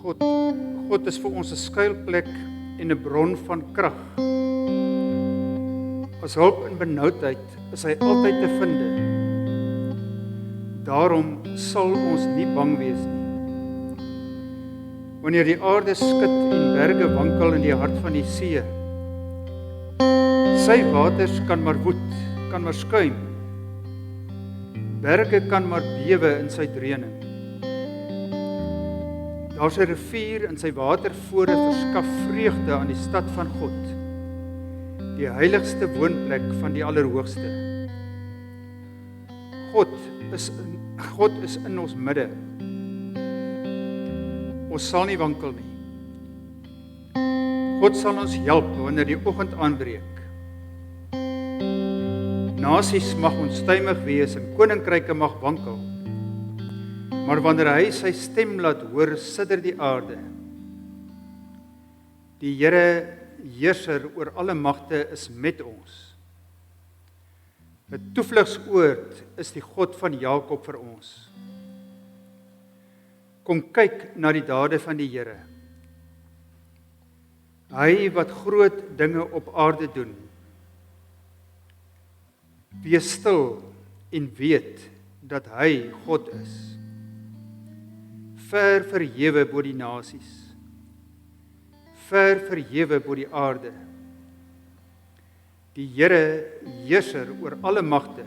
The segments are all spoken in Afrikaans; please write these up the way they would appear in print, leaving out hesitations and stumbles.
God is vir ons 'n skuilplek en 'n bron van krag. As hulp in benoudheid is hy altyd te vind. Daarom sal ons nie bang wees nie. Wanneer die aarde skud en berge wankel in die hart van die see, sy waters kan maar woed, kan maar skuim. Berge kan maar bewe in sy dreuning. Daar's 'n rivier in sy watervore verskaf vreugde aan die stad van God, die heiligste woonplek van die Allerhoogste. God is in ons midde. Ons sal nie wankel nie. God sal ons help wanneer die oggend aanbreek. Nasies mag onstuimig wees en koninkryke mag wankel. Maar wanneer hy sy stem laat hoor, sidder die aarde. Die Here, heerser oor alle magte, is met ons. 'n Toevlugsoord is die God van Jakob vir ons. Kom kyk na die dade van die Here. Hy wat groot dinge op aarde doen. Wees stil en weet dat hy God is. Ver verhewe bo die nasies. Ver verhewe bo die aarde. Die Here, heerser oor alle magte,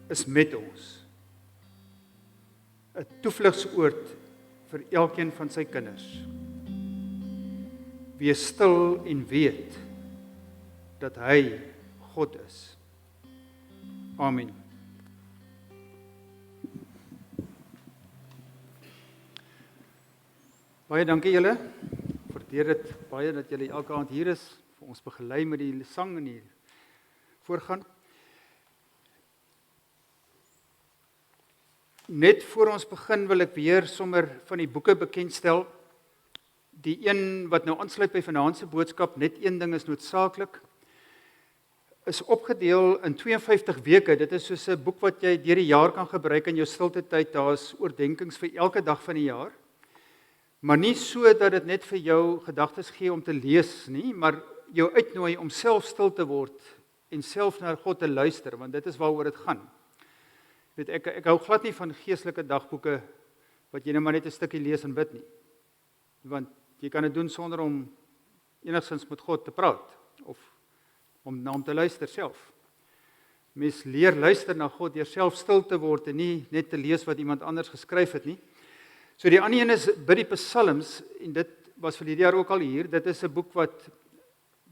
is met ons. 'n Toevlugsoord vir elkeen van sy kinders. Wees stil en weet dat hy God is. Amen. Baie dankie julle. Waardeer dit baie dat julle elke aand hier is, vir ons begelei met die sang en die voorgaan. Net voor ons begin wil ek weer sommer van die boeke bekendstel. Die een wat nou aansluit by vanaand se boodskap, net een ding is noodsaaklik, is opgedeel in 52 weke. Dit is soos 'n boek wat jy deur die jaar kan gebruik in jou stilte tyd. Daar is oordeenkings vir elke dag van die jaar. Maar nie so dat dit net vir jou gedagtes gee om te lees nie, maar jou uitnooi om self stil te word en self na God te luister, want dit is waaroor dit gaan. Weet ek hou glad nie van geestelike dagboeke wat jy nou maar net 'n stukkie lees en bid nie. Want jy kan dit doen sonder om enigstens met God te praat of om na hom te luister self. Mens leer luister na God deur self stil te word en nie net te lees wat iemand anders geskryf het nie. So die ander een is by die Psalms, en dit was vir hierdie jaar ook al hier. Dit is 'n boek wat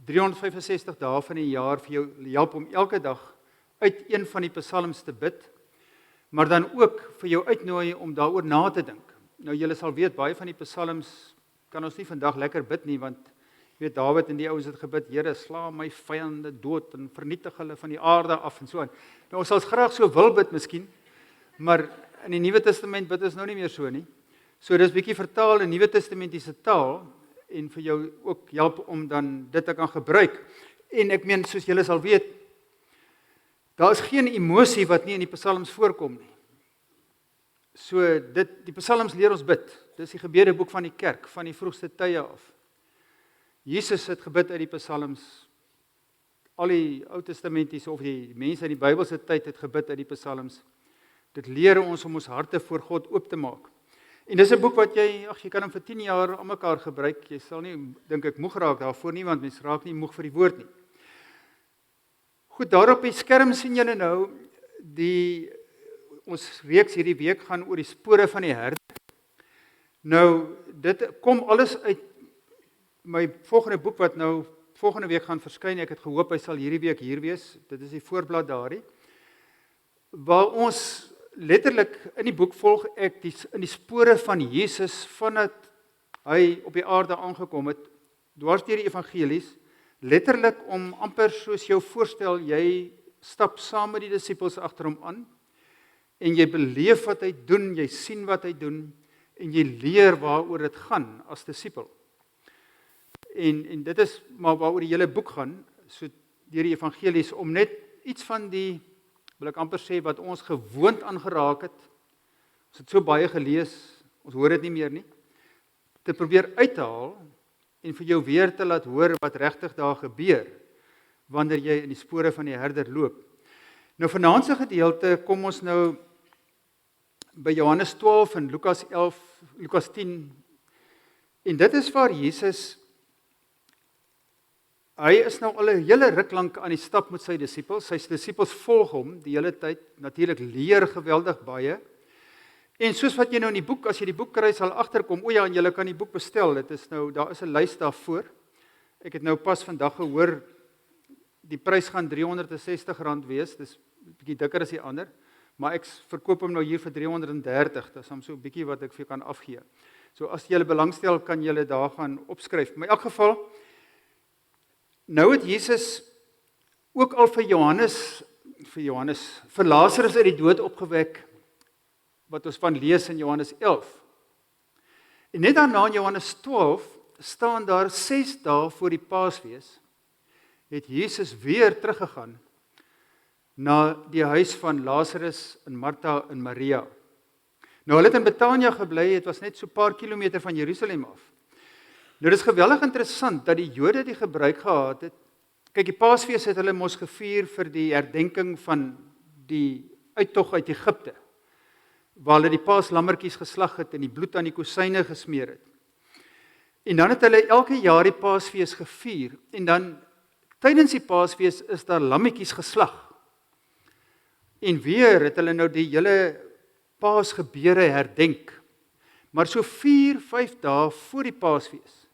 365 dae van die jaar vir jou help om elke dag uit een van die Psalms te bid, maar dan ook vir jou uitnooi om daaroor na te dink. Nou julle sal weet, baie van die Psalms kan ons nie vandag lekker bid nie, want jy weet Dawid en die ouens het gebid, Here, sla my vyande dood en vernietig hulle van die aarde af en so aan. Nou ons sal graag so wil bid miskien, maar in die Nuwe Testament bid ons nou nie meer so nie. So dis bietjie vertaal in Nuwe Testamentiese taal en vir jou ook help om dan dit te kan gebruik. En ek meen, soos julle sal weet, daar is geen emosie wat nie in die Psalms voorkom nie. So die Psalms leer ons bid. Dis die gebedeboek van die kerk, van die vroegste tye af. Jesus het gebid uit die Psalms. Al die Ou Testamentiese of die mense in die Bybelse tyd het gebid uit die Psalms. Dit leer ons om ons harte voor God oop te maak. En dis 'n boek wat jy kan hom vir 10 jaar aan mekaar gebruik. Jy sal nie, dink ek, moeg raak daarvoor nie, want mens raak nie moeg vir die woord nie. Goed, daar op die skerm sien julle nou, ons reeks hierdie week gaan oor die spore van die herde. Nou, dit kom alles uit my volgende boek wat nou volgende week gaan verskyn. Ek het gehoop hy sal hierdie week hier wees. Dit is die voorblad daarin. Waar ons letterlik in die boek volg ek in die spore van Jesus vandat hy op die aarde aangekom het, dwars deur die evangelies, letterlik om amper soos jou voorstel, jy stap saam met die disippels agter hom aan en jy beleef wat hy doen, jy sien wat hy doen en jy leer waaroor dit gaan as disipel. En dit is maar waaroor die hele boek gaan, so deur die evangelies, om net iets van die, wil ek amper sê, wat ons gewoond aangeraak het. Ons het so baie gelees, ons hoor dit nie meer nie. te probeer uithaal en vir jou weer te laat hoor wat regtig daar gebeur wanneer jy in die spore van die herder loop. Nou vanaand se gedeelte kom ons nou by Johannes 12 en Lukas 11, Lukas 10. En dit is waar Jesus, hy is nou al 'n hele ruk lank aan die stap met sy disippels. Sy disippels volg hom die hele tyd, natuurlik leer geweldig baie. En soos wat jy nou in die boek, as jy die boek kry, sal agterkom, o ja, en jy kan die boek bestel. Dit is nou, daar is 'n lys daarvoor. Ek het nou pas vandag gehoor, die prys gaan R360 wees. Dis 'n bietjie dikker as die ander, maar ek verkoop hom nou hier vir R330. Dis hom so 'n bietjie wat ek vir jou kan afgee. So as jy belangstel, kan jy daar gaan opskryf. Maar in elk geval, nou het Jesus ook al vir Lazarus uit die dood opgewek, wat ons van lees in Johannes 11. En net daarna in Johannes 12 staan daar 6 dae voor die Paasfees, het Jesus weer teruggegaan na die huis van Lazarus en Martha en Maria. Nou hulle het in Betania gebly, het was net so 'n paar kilometer van Jerusalem af. Nou dit is geweldig interessant dat die Jode die gebruik gehad het. Kyk, die Paasfees het hulle mos gevier vir die herdenking van die uittog uit Egipte, waar hulle die paaslammertjies geslag het en die bloed aan die kosyne gesmeer het. En dan het hulle elke jaar die Paasfees gevier, en dan tydens die Paasfees is daar lammetjies geslag. En weer het hulle nou die hele Paasgebeure herdenk. Maar so 4-5 dae voor die Paasfees,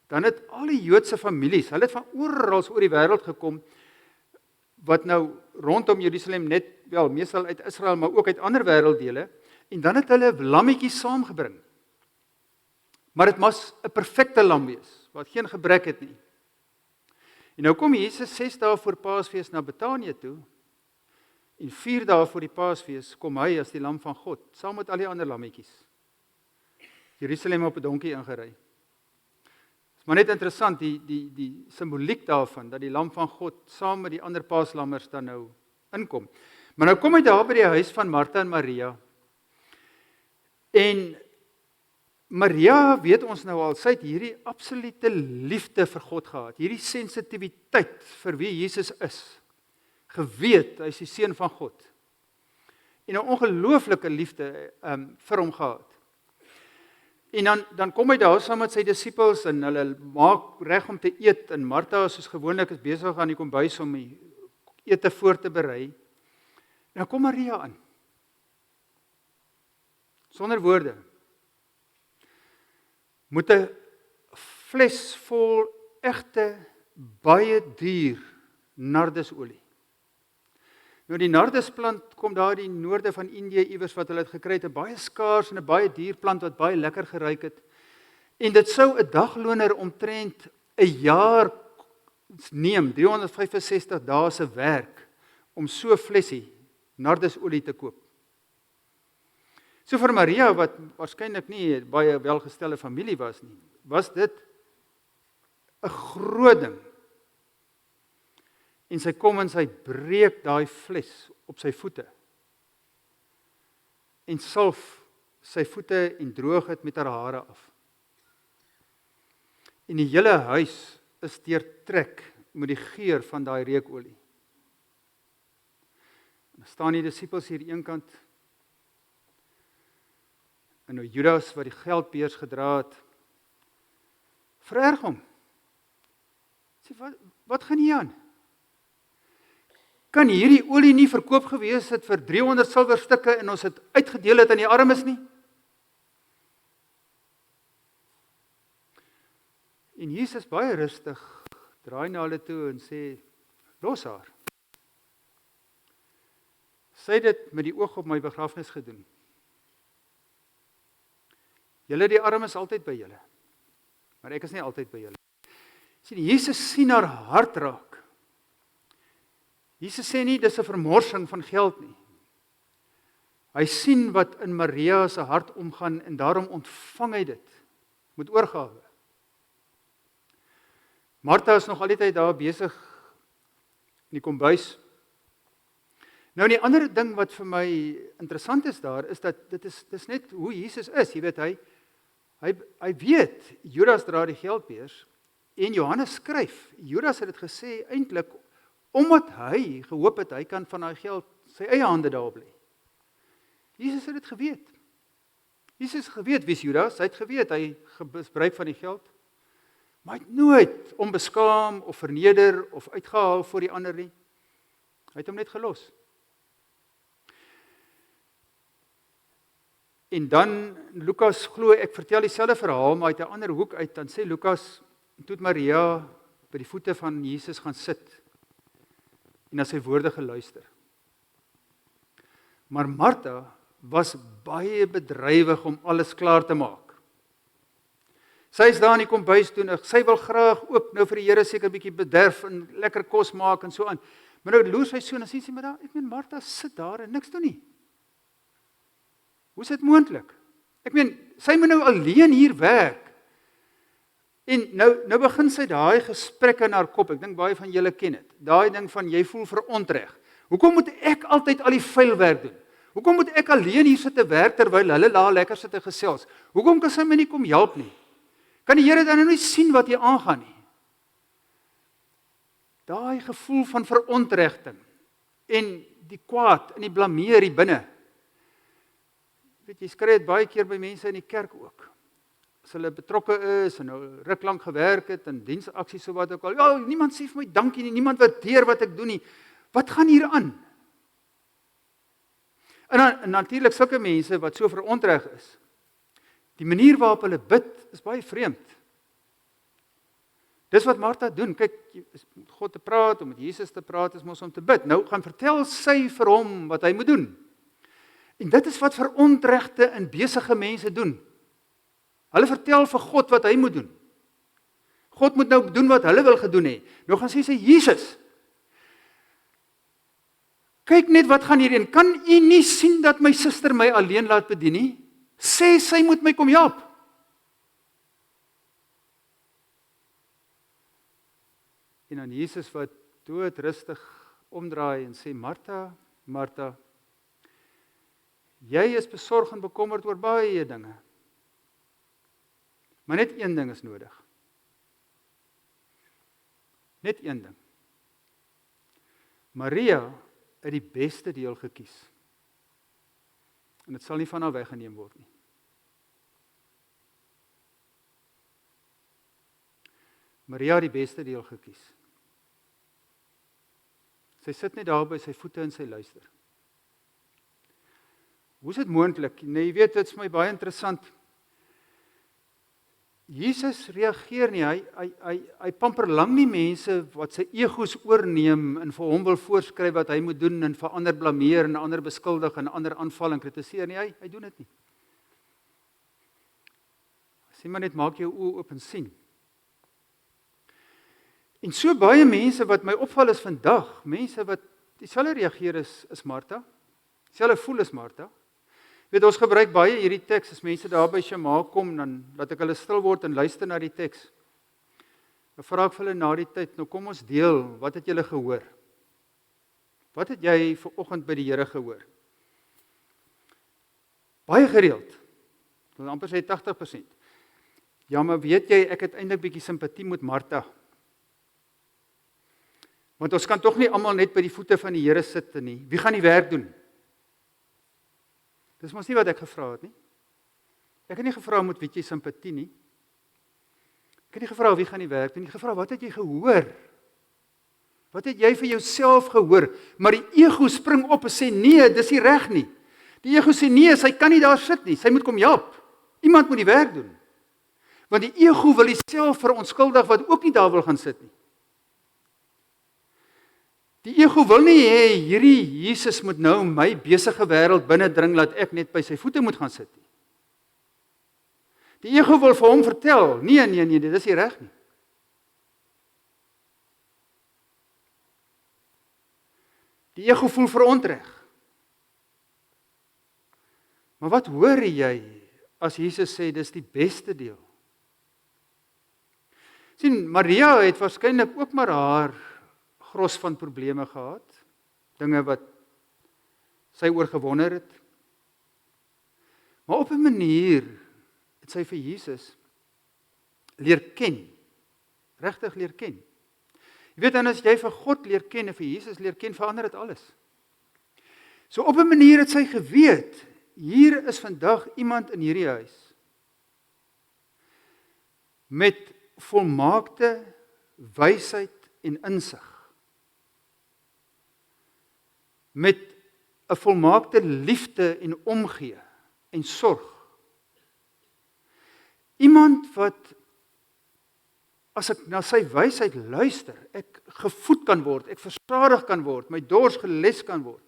dan het al die Joodse families, hulle het van oral oor die wêreld gekom, wat nou rondom Jerusalem net, wel, meestal uit Israel, maar ook uit ander wêrelddele, en dan het hulle lammetjies saamgebring. Maar dit moes 'n perfekte lam wees, wat geen gebrek het nie. En nou kom Jesus 6 dae voor Paasfees na Betanië toe, en 4 dae voor die Paasfees kom hy as die lam van God, saam met al die ander lammetjies. Jerusalem op 'n donkie ingery. Is maar net interessant, die simboliek daarvan, dat die lam van God saam met die ander paaslammers dan nou inkom. Maar nou kom hy daar by die huis van Martha en Maria. En Maria, weet ons nou al, sy het hierdie absolute liefde vir God gehad, hierdie sensitiwiteit vir wie Jesus is, geweet, hy is die seun van God, en 'n ongelooflike liefde vir hom gehad. En dan kom hy daar saam met sy disippels, en hulle maak reg om te eet, en Martha, soos gewoonlik, is besig aan die kombuis om die ete voor te berei. En dan kom Maria aan, sonder woorde, met 'n fles vol egte, baie duur nardesolie. Nou die nardesplant kom daar die noorde van Indië iewers wat hulle het gekry het, 'n baie skaars en 'n baie duur plant wat baie lekker geruik het. En dit sou 'n dagloner omtrent 'n jaar neem, 365 dae se werk om so 'n flesie nardesolie te koop. So vir Maria, wat waarskynlik nie 'n baie welgestelde familie was nie, was dit 'n groot ding. En sy kom en sy breek daai fles op sy voete, en salf sy voete en droog dit met haar hare af. En die hele huis is deurtrek met die geur van daai reukolie. Dan staan die disippels hier eenkant, en nou Judas wat die geldbeers gedra het, vererg hom. Sê, wat gaan hier aan? Kan hierdie olie nie verkoop gewees het vir 300 silwerstukke en ons het uitgedeel het aan die armes nie? En Jesus baie rustig draai na hulle toe en sê, los haar. Sy het dit met die oog op my begrafnis gedoen. Julle die armes altyd by julle, maar ek is nie altyd by julle. Sien, Jesus sien haar hart raak. Jesus sê nie, dis 'n vermorsing van geld nie. Hy sien wat in Maria se hart omgaan, en daarom ontvang hy dit met oorgawe. Martha is nog altyd daar besig in die kombuis. Nou die ander ding wat vir my interessant is daar, is dat dis net hoe Jesus is. Jy weet, Hy weet, Judas dra die geldbeurs, en Johannes skryf, Judas het dit gesê eintlik, omdat hy gehoop het, hy kan van daai geld sy eie hande daarop lê. Jesus het dit geweet. Jesus het geweet wie is Judas, hy het geweet, hy gebruik van die geld, maar hy het nooit onbeskaam of verneder of uitgehaal voor die ander nie. Hy het hom net gelos. En dan, Lukas glo, ek vertel dieselfde verhaal, maar uit 'n ander hoek uit, dan sê Lukas, toe het Maria by die voete van Jesus gaan sit, en na sy woorde geluister. Maar Martha was baie bedrywig om alles klaar te maak. Sy is daar in die kombuis toe, sy wil graag ook nou vir die Here seker 'n bietjie bederf en lekker kos maak en so aan. Maar nou loer sy so en sê sy, maar ek meen Martha sit daar en niks doen nie. Hoe is dit moontlik? Ek meen, sy moet nou alleen hier werk. En nou begin sy daai gesprek in haar kop. Ek dink baie van julle ken dit. Daai ding van jy voel verontreg. Hoekom moet ek altyd al die vuil werk doen? Hoekom moet ek alleen hier sit te werk terwyl hulle daar lekker sit te gesels? Hoekom kan sy my nie kom help nie? Kan die Here dan nou nie sien wat hier aangaan nie? Daai gevoel van verontregting en die kwaad en die blameer hier binne. Weet jy, kry dit baie keer by mense in die kerk ook. As hulle betrokke is en nou ruk lank gewerk het in diensaksies so wat ook al. Ja, niemand sê vir my dankie nie, niemand waardeer wat ek doen nie. Wat gaan hier aan? En natuurlik sulke mense wat so verontreg is. Die manier waarop hulle bid is baie vreemd. Dis wat Martha doen. Kyk, om met God te praat, om met Jesus te praat, is mos om te bid. Nou gaan vertel sy vir hom wat hy moet doen. En dit is wat verontregte en besige mense doen. Hulle vertel vir God wat hy moet doen. God moet nou doen wat hulle wil gedoen hê. Nou gaan sê sy, Jesus, kyk net wat gaan hierin. Kan u nie sien dat my suster my alleen laat bedien nie? Sê sy moet my kom help. En dan Jesus wat doodrustig omdraai en sê, Martha, Martha, jy is besorg en bekommerd oor baie dinge. Maar net een ding is nodig. Net een ding. Maria het die beste deel gekies. En dit sal nie van haar weggeneem word nie. Maria het die beste deel gekies. Sy sit net daar by sy voete en sy luister. Hoe is dit moontlik? Nee, jy weet, dit is my baie interessant. Jesus reageer nie, hy pamper lang nie mense wat sy egos oorneem en vir hom wil voorskryf wat hy moet doen en vir ander blameer en ander beskuldig en ander aanval en kritiseer nie, hy doen dit nie. Sê maar net, maak jou oë oop en sien. En so baie mense wat my opval is vandag, mense wat dieselfde reageer is Martha, dieselfde voel is Martha. Weet, ons gebruik baie hierdie teks, as mense daar by Shema kom, dan laat ek hulle stil word en luister na die teks. Dan vra ek vir hulle na die tyd, nou kom ons deel, wat het julle gehoor? Wat het jy vanoggend by die Here gehoor? Baie gereeld, ek wil amper sê 80%. Ja, maar weet jy, ek het eintlik bietjie simpatie met Martha. Want ons kan tog nie almal net by die voete van die Here sit nie. Wie gaan die werk doen? Dis mos nie wat ek gevra het nie. Ek het nie gevra moet weet jy simpatie nie. Ek het nie gevra wie gaan die werk doen nie. Ek het gevra wat het jy gehoor? Wat het jy vir jouself gehoor? Maar die ego spring op en sê nee, dis nie reg nie. Die ego sê nee, sy kan nie daar sit nie. Sy moet kom help. Iemand moet die werk doen. Want die ego wil homself verontskuldig wat ook nie daar wil gaan sit nie. Die ego wil nie hê hierdie Jesus moet nou my besige wêreld binnendring laat ek net by sy voete moet gaan sit nie. Die ego wil vir hom vertel, nee, dit is nie reg nie. Die ego voel verontreg. Maar wat hoor jy as Jesus sê dis die beste deel? Sien, Maria het waarskynlik ook maar haar gros van probleme gehad, dinge wat sy oor gewonder het. Maar op 'n manier het sy vir Jesus leer ken. Regtig leer ken. Jy weet, en as jy vir God leer ken en vir Jesus leer ken, verander dit alles. So op 'n manier het sy geweet, hier is vandag iemand in hierdie huis met volmaakte wysheid en insig. Met 'n volmaakte liefde en omgee en sorg. Iemand wat, as ek na sy wysheid luister, ek gevoed kan word, ek verstadig kan word, my dors geles kan word.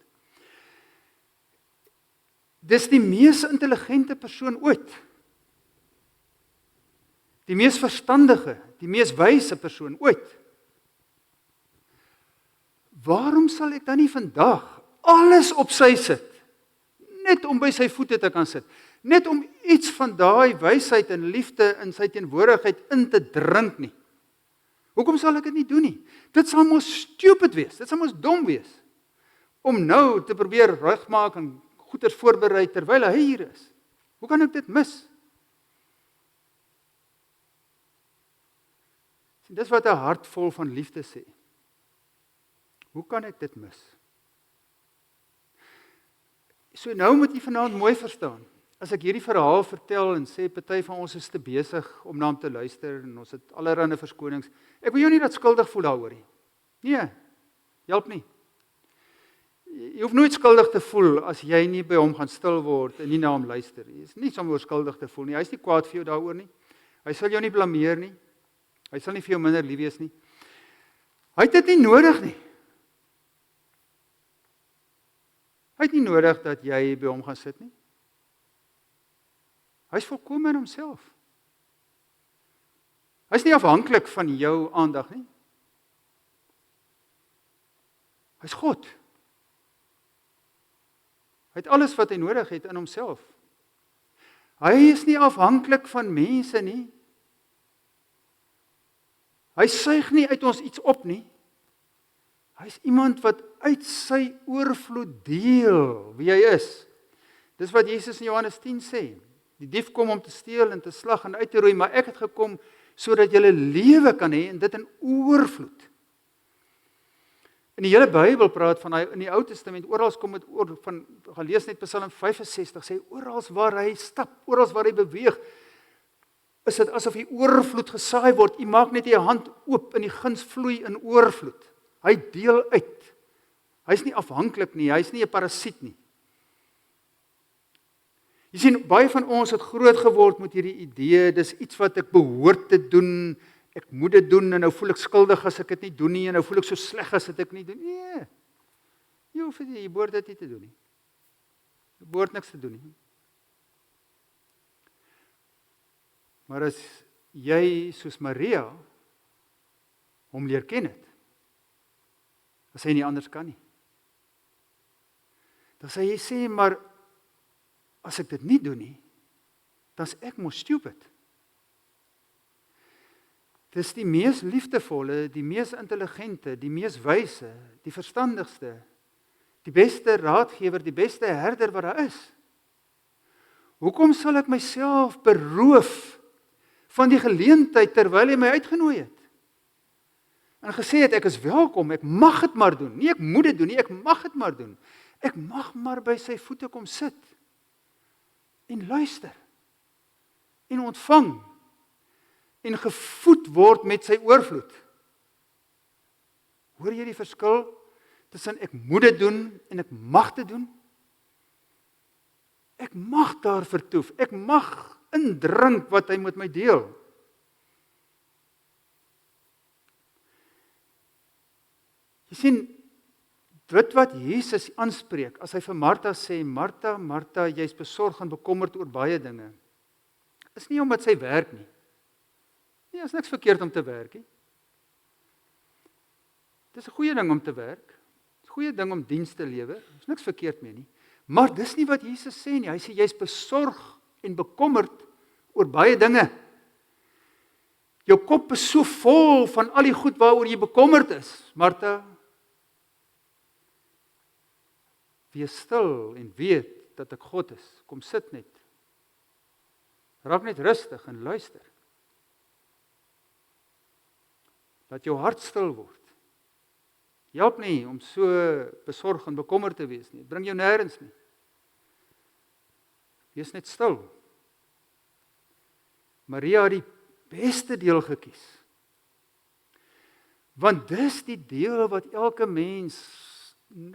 Dis die mees intelligente persoon ooit. Die mees verstandige, die mees wyse persoon ooit. Waarom sal ek dan nie vandag alles op sy sit, net om by sy voete te kan sit, net om iets van daai wysheid en liefde in sy teenwoordigheid in te drink nie? Hoekom sal ek dit nie doen nie? Dit sal mos stupid wees, dit sal mos dom wees, om nou te probeer regmaak en goeders voorberei terwyl hy hier is. Hoe kan ek dit mis? Dis wat 'n hart vol van liefde sê. Hoe kan ek dit mis? So nou moet jy vanaand mooi verstaan. As ek hierdie verhaal vertel en sê party van ons is te besig om na hom te luister en ons het allerlei verskonings. Ek wil jou nie dat skuldig voel daaroor nie. Nee, help nie. Jy hoef nooit skuldig te voel as jy nie by hom gaan stil word en nie na hom luister nie. Jy is nie sommer skuldig te voel nie. Hy is nie kwaad vir jou daaroor nie. Hy sal jou nie blameer nie. Hy sal nie vir jou minder lief wees nie. Hy het dit nie nodig nie. Hy het nie nodig dat jy by hom gaan sit nie. Hy is volkome in homself. Hy is nie afhanklik van jou aandag nie. Hy is God. Hy het alles wat hy nodig het in homself. Hy is nie afhanklik van mense nie. Hy suig nie uit ons iets op nie. Hy is iemand wat uit sy oorvloed deel wie hy is. Dis wat Jesus in Johannes 10 sê. Die dief kom om te steel en te slag en uit te roei, maar ek het gekom sodat jy lewe kan hê en dit in oorvloed. In die hele Bybel praat van hy in die Ou Testament, oral kom dit oor van, gaan lees net Psalm 65, sê oral waar hy stap, oral waar hy beweeg, is dit asof die oorvloed gesaai word. Jy maak net jou hand oop en die guns vloei in oorvloed. Hy deel uit. Hy is nie afhanklik nie, hy is nie 'n parasiet nie. Jy sien, baie van ons het groot geword met hierdie idee, dis iets wat ek behoort te doen, ek moet dit doen en nou voel ek skuldig as ek dit nie doen nie en nou voel ek so sleg as dit ek nie doen. Nee. Jy behoort dit nie te doen nie. Jy behoort niks te doen nie. Maar as jy soos Maria hom leer ken het, as hy nie anders kan nie, dan sê jy sê, maar as ek dit nie doen nie, dan is ek mos stupid. Dis die mees liefdevolle, die mees intelligente, die mees wyse, die verstandigste, die beste raadgewer, die beste herder wat daar is. Hoekom sal ek myself beroof van die geleentheid terwyl hy my uitgenooi het? En gesê het, ek is welkom, ek mag dit maar doen. Nie ek moet dit doen nie, ek mag dit maar doen. Ek mag maar by sy voete kom sit en luister en ontvang en gevoed word met sy oorvloed. Hoor jy die verskil tussen ek moet dit doen en ek mag dit doen? Ek mag daar vertoef, ek mag indrink wat hy met my deel. Jy sien, dit wat Jesus aanspreek, as hy vir Martha sê, Martha, Martha, jy is besorg en bekommerd oor baie dinge, is nie omdat sy werk nie. Nee, is niks verkeerd om te werk nie. Dit is 'n goeie ding om te werk. Dit is 'n goeie ding om diens te lewer. Daar is niks verkeerd mee nie. Maar dis nie wat Jesus sê nie. Hy sê jy is besorg en bekommerd oor baie dinge. Jou kop is so vol van al die goed waaroor jy bekommerd is, Martha. Wees stil en weet dat ek God is. Kom sit net. Raak net rustig en luister. Laat jou hart stil word. Help nie om so besorg en bekommerd te wees nie. Bring jou nêrens nie. Wees net stil. Maria het die beste deel gekies. Want dis die deel wat elke mens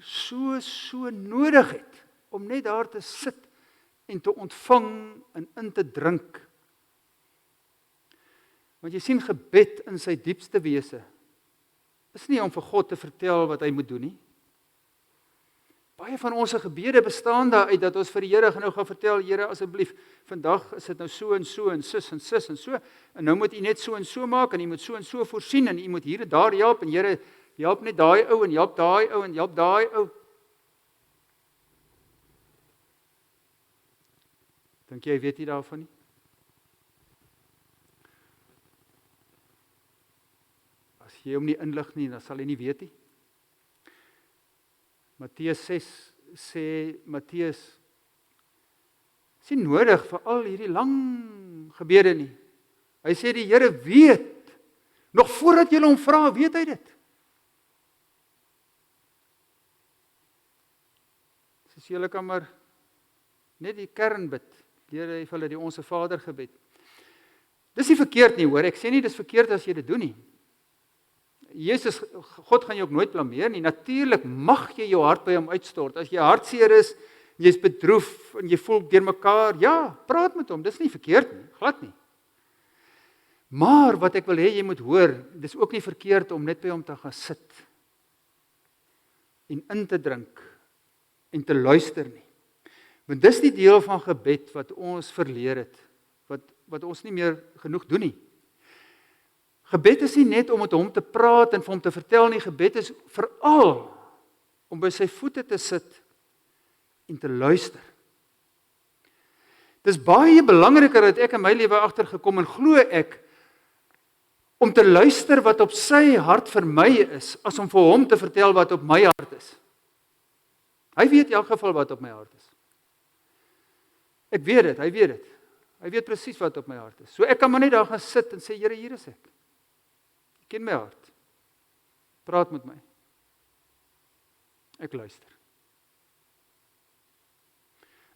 so nodig het, om net daar te sit en te ontvang en in te drink. Want jy sien, gebed in sy diepste wese is nie om vir God te vertel wat hy moet doen nie. Baie van ons gebede bestaan daaruit dat ons vir die Here nou gaan vertel, Here asseblief, vandag is dit nou so en so en sis en so, en nou moet u net so en so maak, en u moet so en so voorsien, en u moet hier en daar help, en Here, help net daai ou, en help daai ou, en help daai ou. Dink jy weet nie daarvan nie? As jy hom nie inlig nie, dan sal hy nie weet nie. Matteus 6 sê, Matteus, is nie nodig vir al hierdie lang gebede nie. Hy sê die Here weet, nog voordat jy hom vra, weet hy dit. Soos julle kan maar net die kern bid, leer hy vir hulle die Onse Vader gebed. Dis nie verkeerd nie, hoor, ek sê nie dis verkeerd as jy dit doen nie. Jesus, God gaan jou ook nooit blameer nie. Natuurlik mag jy jou hart by hom uitstort. As jy hartseer is, jy's bedroef en jy voel deurmekaar, ja, praat met hom. Dis nie verkeerd nie, glad nie. Maar wat ek wil hê jy moet hoor, dis ook nie verkeerd om net by hom te gaan sit en in te drink en te luister nie. Want dis die deel van gebed wat ons verleer het, wat ons nie meer genoeg doen nie. Gebed is nie net om met hom te praat en vir hom te vertel nie, gebed is veral om by sy voete te sit en te luister. Dis baie belangriker dat ek in my lewe agtergekom en glo ek, om te luister wat op sy hart vir my is, as om vir hom te vertel wat op my hart is. Hy weet in elk geval wat op my hart is. Ek weet dit, hy weet dit. Hy weet presies wat op my hart is. So ek kan maar net daar gaan sit en sê, Here, hier is ek. Ken my hart. Praat met my. Ek luister.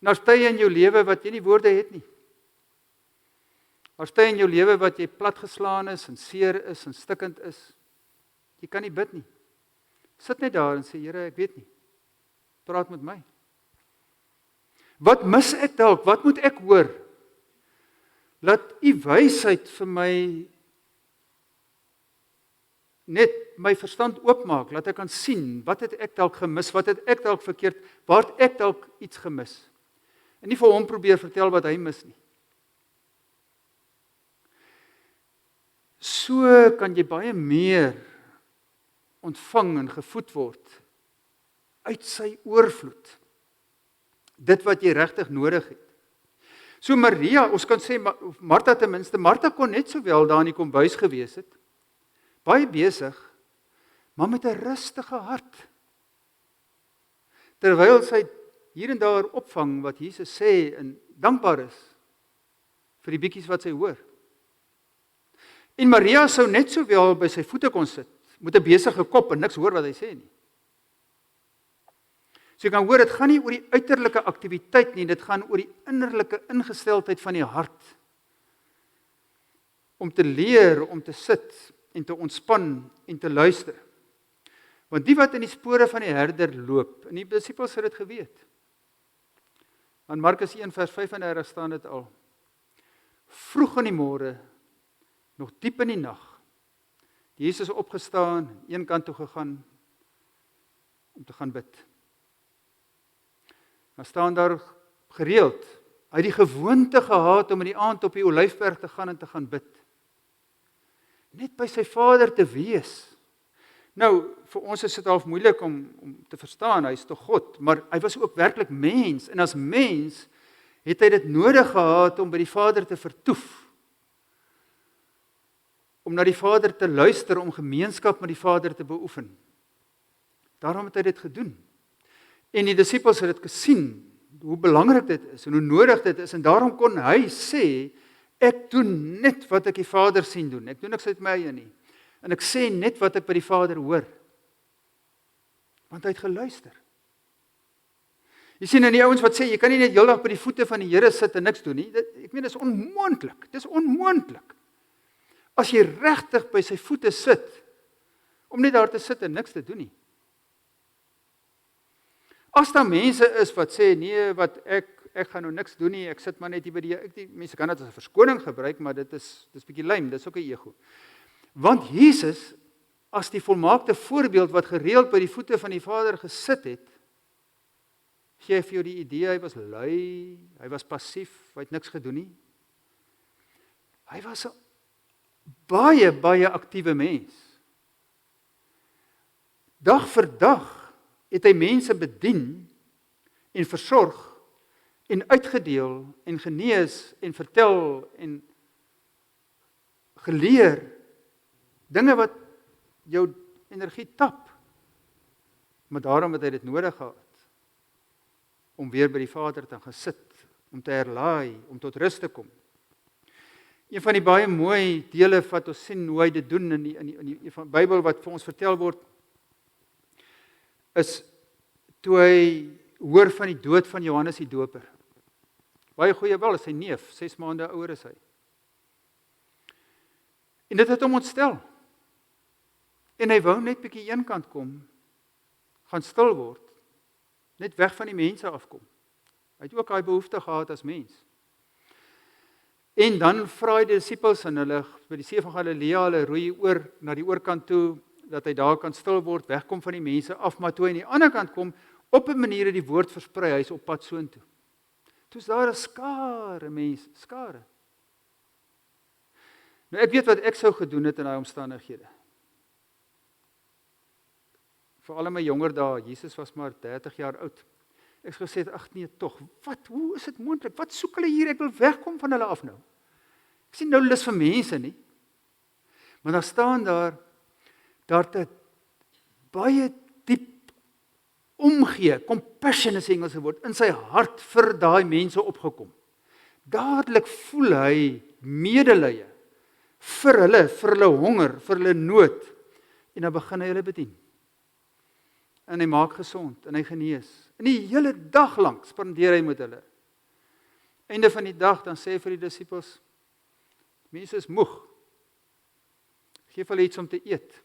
Nou tye in jou lewe wat jy nie woorde het nie. Daar's tye in jou lewe wat jy platgeslaan is en seer is en stikkend is. Jy kan nie bid nie. Sit net daar en sê, Here, ek weet nie. Praat met my. Wat mis ek dalk? Wat moet ek hoor? Laat u wysheid vir my net my verstand oopmaak, laat ek kan sien, wat het ek dalk gemis, wat het ek dalk verkeerd, waar het ek dalk iets gemis. En nie vir hom probeer vertel wat hy mis nie. So kan jy baie meer ontvang en gevoed word uit sy oorvloed. Dit wat jy regtig nodig het. So Maria, ons kan sê, Martha ten minste, Martha kon net sowel daar in die kombuis gewees het, baie besig, maar met 'n rustige hart. Terwyl sy hier en daar opvang wat Jesus sê en dankbaar is vir die bietjies wat sy hoor. En Maria sou net sowel by sy voete kon sit, met 'n besige kop en niks hoor wat hy sê nie. So jy kan hoor, dit gaan nie oor die uiterlike aktiwiteit nie, dit gaan oor die innerlike ingesteldheid van die hart. Om te leer, om te sit en te ontspan en te luister. Want die wat in die spore van die herder loop, en die disippels het dit geweet. Aan Markus 1 vers 35 staan dit al. Vroeg in die môre, nog diep in die nag, Jesus opgestaan, een kant toe gegaan, om te gaan bid. Dan staan daar gereeld, hy het die gewoonte gehad om in die aand op die Olyfberg te gaan en te gaan bid. Net by sy Vader te wees. Nou, vir ons is dit half moeilik om te verstaan, hy is tog God, maar hy was ook werklik mens, en as mens het hy dit nodig gehad om by die Vader te vertoef, om na die Vader te luister, om gemeenskap met die Vader te beoefen. Daarom het hy dit gedoen. En die disippels het dit gesien, hoe belangrik dit is, en hoe nodig dit is, en daarom kon hy sê, Ek doen net wat ek die Vader sien doen. Ek doen niks uit my eie nie. En ek sê net wat ek by die Vader hoor. Want hy het geluister. Jy sien in die ouens wat sê, jy kan nie net heeldag by die voete van die Here sit en niks doen nie. Ek meen, dit is onmoontlik. Dit is onmoontlik. As jy regtig by sy voete sit, om net daar te sit en niks te doen nie. As daar mense is wat sê, nee, wat ek gaan nou niks doen nie, ek sit maar net hier by die mense kan dit as 'n verskoning gebruik, maar dit is bietjie lame, dit is ook 'n ego. Want Jesus, as die volmaakte voorbeeld wat gereeld by die voete van die Vader gesit het, gee vir jou die idee, hy was lui, hy was passief, hy het niks gedoen nie. Hy was 'n baie aktiewe mens. Dag vir dag het hy mense bedien en versorg en uitgedeel en genees en vertel en geleer dinge wat jou energie tap. Maar daarom het hy dit nodig gehad om weer by die Vader te gaan sit, om te herlaai, om tot rus te kom. Een van die baie mooi dele wat ons sien hoe hy dit doen in die Bybel wat vir ons vertel word, is toe hy hoor van die dood van Johannes die Doper. Baie goeie wel, is sy neef, 6 maande ouer is hy. En dit het hom ontstel. En hy wou net bietjie eenkant kom, gaan stil word, net weg van die mense afkom. Hy het ook daai behoefte gehad as mens. En dan vra hy die disippels en hulle by die see van Galilea, hulle roei oor na die oorkant toe, dat hy daar kan stil word, wegkom van die mense af, maar toe hy aan die ander kant kom, op 'n manier het die woord versprei, hy is op pad soontoe. Toe is daar 'n skare mense, skare. Nou ek weet wat ek sou gedoen het in daai omstandighede. Veral in my jonger dae, Jesus was maar 30 jaar oud. Ek het gesê, ag nee, tog, hoe is dit moontlik? Wat soek hulle hier? Ek wil wegkom van hulle af nou. Ek sien nou lus vir mense nie. Maar dan staan daar te baie diep omgee, compassion is die Engelse woord, in sy hart vir daai mense opgekom. Dadelik voel hy medelee vir hulle honger, vir hulle nood, en dan begin hy hulle bedien. En hy maak gesond, en hy genees. En die hele dag lank spandeer hy met hulle. Einde van die dag, dan sê hy vir die disippels, mense is moeg, geef hulle iets om te eet.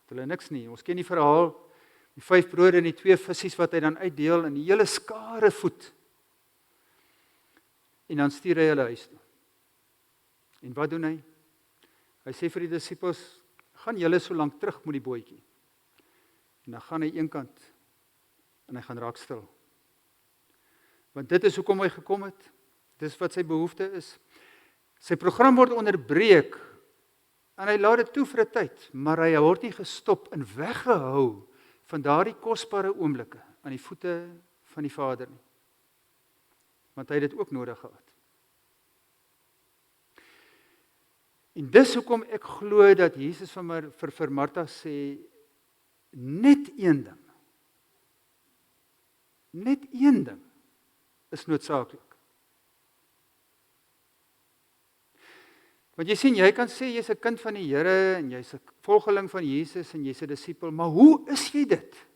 Het hulle niks nie, ons ken die verhaal, die 5 brode en die 2 visse wat hy dan uitdeel, en die hele skare voed. En dan stuur hy hulle huis toe. En wat doen hy? Hy sê vir die disippels, gaan julle so lank terug met die bootjie. En dan gaan hy eenkant, en hy gaan raak stil. Want dit is hoekom hy gekom het, dis wat sy behoefte is. Sy program word onderbreek, en hy laat dit toe vir 'n tyd, maar hy word nie gestop en weggehou van daardie kosbare oomblikke aan die voete van die Vader nie. Want hy het dit ook nodig gehad. En dis hoekom ek glo dat Jesus vir Martha sê, net een ding is noodsaaklik. Want jy sien, jy kan sê jy's 'n kind van die Here en jy's 'n volgeling van Jesus en jy's 'n disipel, maar hoe is jy dit?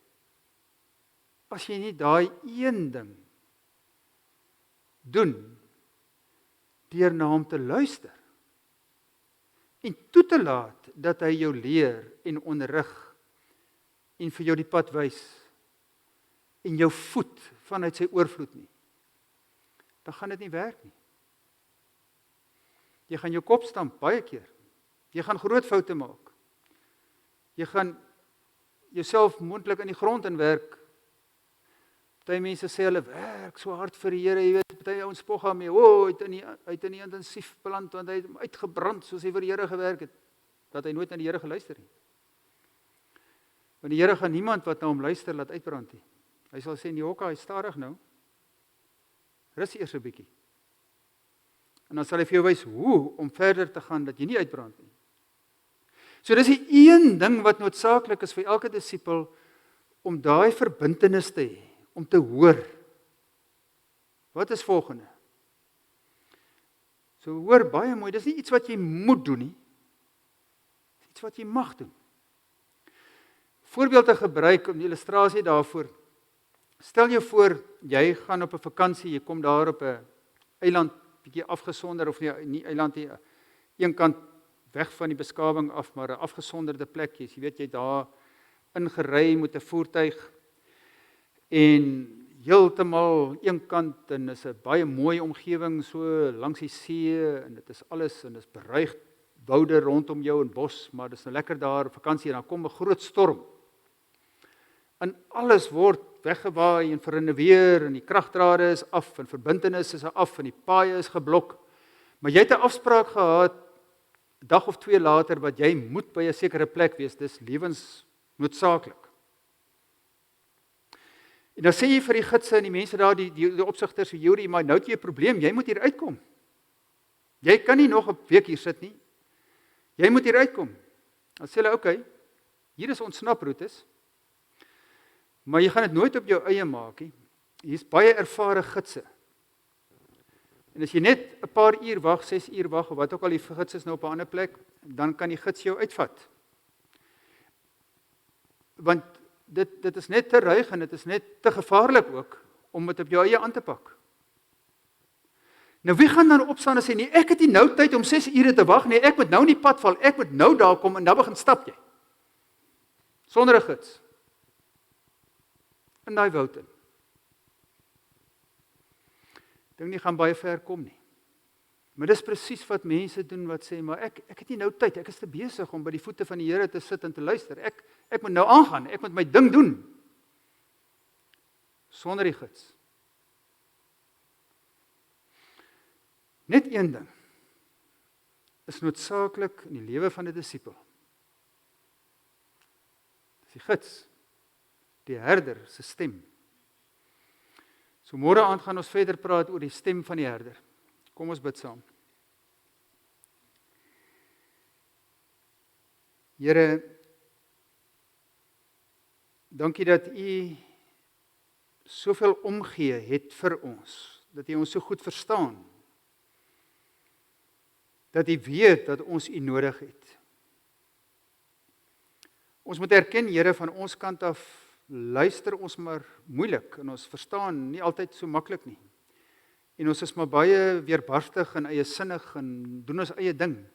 As jy nie daai een ding doen deur na hom te luister en toe te laat dat hy jou leer en onderrig en vir jou die pad wys en jou voed vanuit sy oorvloed nie, dan gaan dit nie werk nie. Jy gaan jou kop stamp baie keer. Jy gaan groot foute maak. Jy gaan jouself moontlik in die grond inwerk. Party mense sê hulle werk so hard vir die Here, jy weet, party ouens spog daarmee, hy het in die intensief beland want hy het uitgebrand soos hy vir die Here gewerk het, dat hy nooit na die Here geluister het. Want die Here gaan niemand wat na hom luister laat uitbrand nie. Hy sal sê, Njoka, hy stadig nou. Rus eers 'n bietjie. En dan sal hy vir jou wys hoe om verder te gaan dat jy nie uitbrand nie. So dis die een ding wat noodsaaklik is vir elke disipel om daai verbintenis te hê, om te hoor. Wat is volgende? So hoor baie mooi, dis nie iets wat jy moet doen nie. Dis iets wat jy mag doen. Voorbeeld te gebruik om die illustrasie daarvoor. Stel jou voor, jy gaan op 'n vakansie, jy kom daar op 'n eiland, bietjie afgesonder, of nie eiland nie, een kant weg van die beskawing af, maar 'n afgesonderde plek, jy weet jy daar ingery met 'n voertuig, en heeltemal een kant, en is 'n baie mooi omgewing, so langs die see, en dit is alles, en dit is beruig, woude rondom jou, en bos, maar dit is nou lekker daar op vakansie, en dan kom 'n groot storm, en alles word weggewaai en verrenoveer, en die kragdrade is af, en verbintenis is af, en die paaie is geblok, maar jy het 'n afspraak gehad, 'n dag of 2 later, wat jy moet by 'n sekere plek wees, dis lewensnoodsaaklik. En dan sê jy vir die gidse en die mense daar, die opsigters, maar nou het jy 'n probleem, jy moet hier uitkom. Jy kan nie nog 'n week hier sit nie. Jy moet hier uitkom. Dan sê hulle, okay, hier is ontsnaproetes, maar jy gaan dit nooit op jou eie maak nie. Hier's baie ervare gidse. En as jy net 'n paar uur wag, 6 uur wag, of wat ook al, die gids is nou op 'n ander plek, dan kan die gids jou uitvat. Want dit is net te ruig, en dit is net te gevaarlik ook, om dit op jou eie aan te pak. Nou wie gaan dan opstaan en sê, nee, ek het nie nou tyd om 6 ure te wag, nee, ek moet nou in die pad val, ek moet nou daar kom, en dan begin stap jy. Sonder 'n gids. In daai woud in. Dink nie gaan baie ver kom nie. Maar dis presies wat mense doen wat sê, maar ek het nie nou tyd, ek is te besig om by die voete van die Here te sit en te luister. Ek moet nou aangaan, ek moet my ding doen. Sonder die gids. Net een ding is noodsaaklik in die lewe van 'n disipel. Dis die gids, die herder se stem. So môre aand gaan ons verder praat oor die stem van die herder. Kom ons bid saam. Here, dankie dat U soveel omgee het vir ons, dat U ons so goed verstaan, dat U weet dat ons U nodig het. Ons moet erken, Here, van ons kant af luister ons maar moeilik, en ons verstaan nie altyd so maklik nie. En ons is maar baie weerbarstig en eiesinnig, en doen ons eie ding.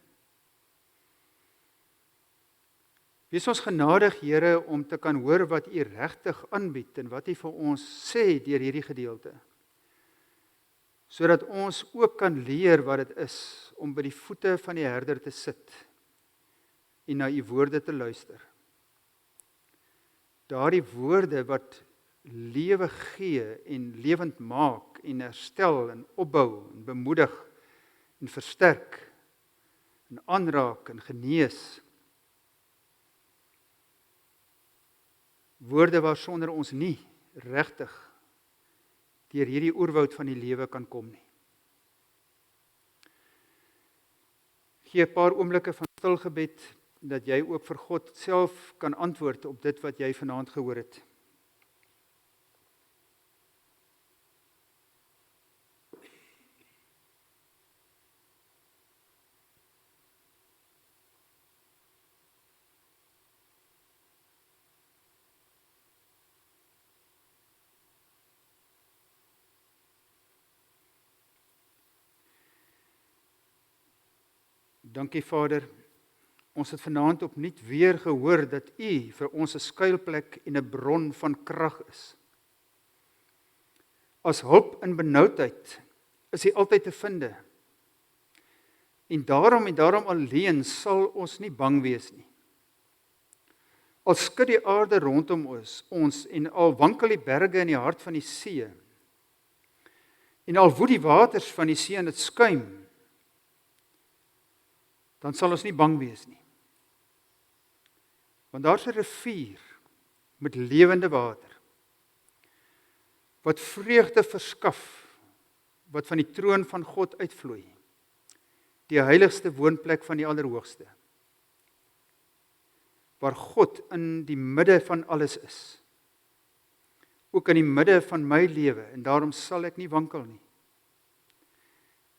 Wees ons genadig, Here, om te kan hoor wat U regtig aanbied, en wat U vir ons sê deur hierdie gedeelte, sodat ons ook kan leer wat dit is om by die voete van die herder te sit en na U woorde te luister. Daardie woorde wat lewe gee en lewend maak en herstel en opbou en bemoedig en versterk en aanraak en genees. Woorde waarsonder ons nie regtig deur hierdie oerwoud van die lewe kan kom nie. Gee 'n paar oomblikke van stil gebed, dat jy ook vir God self kan antwoord op dit wat jy vanaand gehoor het. Dankie Vader, ons het vanaand opnuut weer gehoor dat U vir ons 'n skuilplek en 'n bron van krag is. As hulp in benoudheid is U altyd te vind. En daarom alleen sal ons nie bang wees nie. Al skud die aarde rondom ons en al wankel die berge in die hart van die see, en al woed die waters van die see en dit skuim, dan sal ons nie bang wees nie. Want daar's 'n rivier met lewende water, wat vreugde verskaf, wat van die troon van God uitvloei, die heiligste woonplek van die Allerhoogste, waar God in die midde van alles is, ook in die midde van my lewe, en daarom sal ek nie wankel nie.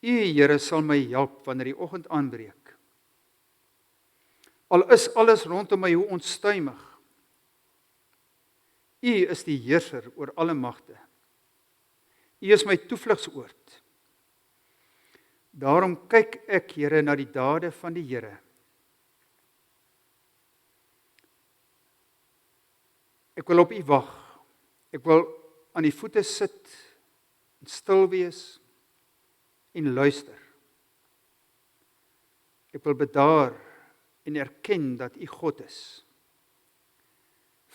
U, Here, sal my help wanneer die oggend aanbreek. Al is alles rondom my hoe onstuimig. U is die heerser oor alle magte. U is my toevlugsoord. Daarom kyk ek, Here, na die dade van die Here. Ek wil op U wag. Ek wil aan die voete sit en stil wees en luister. Ek wil bedaar en erken dat U God is.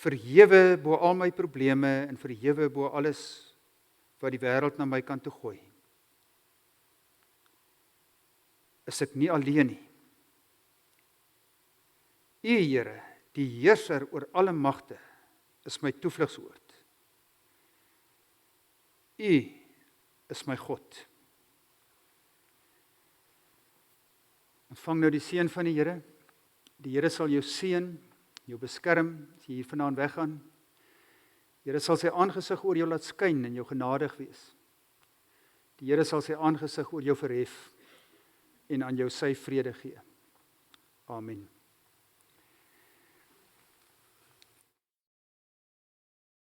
Verhewe bo al my probleme en verhewe bo alles wat die wêreld na my kan toe gooi. Is ek nie alleen nie. U, Here, die heerser oor alle magte, is my toevlugsoord. U is my God. Ontvang nou die seën van die Here. Die Here sal jou seën, jou beskerm, as jy hier vandaan weggaan. Die Here sal sy aangesig oor jou laat skyn en jou genadig wees. Die Here sal sy aangesig oor jou verhef en aan jou sy vrede gee. Amen.